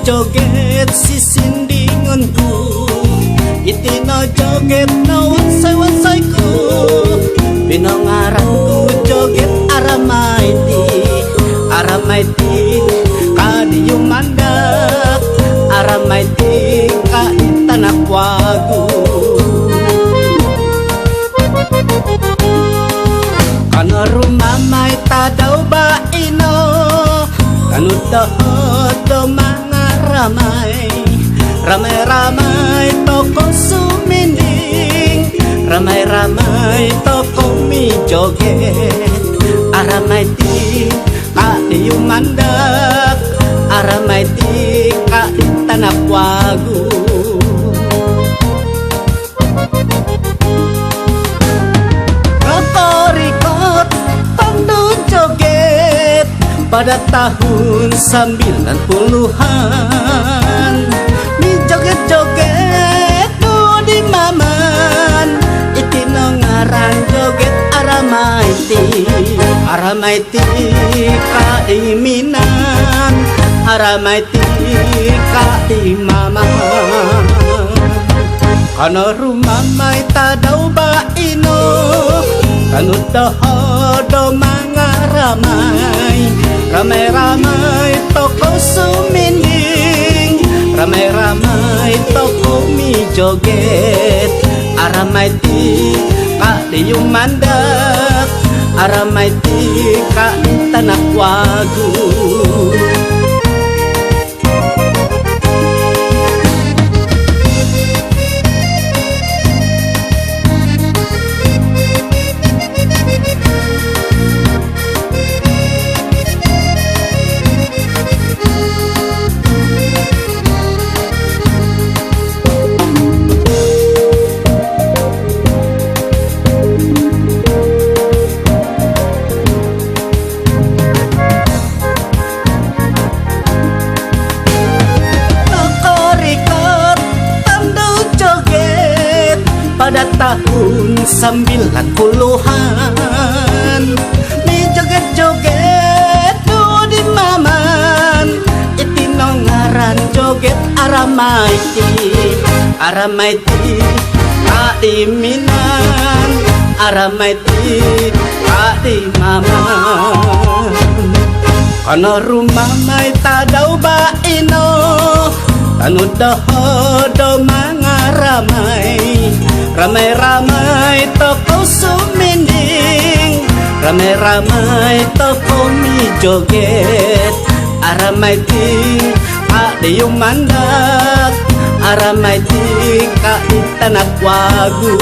joget sisindinganku, itina joget na wansai-wansaiku, pinongaranku joget aramaiti kadiyu mandak, aramaiti ka tanah wagu. Kana rumah mai tadau baino, kanu doho mangaramai, ramai-ramai toko suminding, ramai-ramai toko mi joget, aramaiti kadiyu mandak, aramaiti ka tanah wagu. Pada tahun 90-an, mi joget-joget do di maman, itino ngaran joget aramaiti ka iminan, aramaiti ka imaman. Kana rumah mai tadau baino, kanu doho do mangaramai, ramai-ramai toko suminding, ramai-ramai toko mi joget, aramaiti kadiyu mandak, aramaiti ka tanah wagu. Pada tahun 90-an, mi joget-joget do di maman, itino ngaran joget aramaiti ka iminan, aramaiti ka imaman. Kana rumah mai tadau baino, kanu doho do mangaramai, ramai-ramai toko suminding, ramai-ramai toko mi joget, aramaiti kadiyu mandak, aramaiti ka tanah wagu.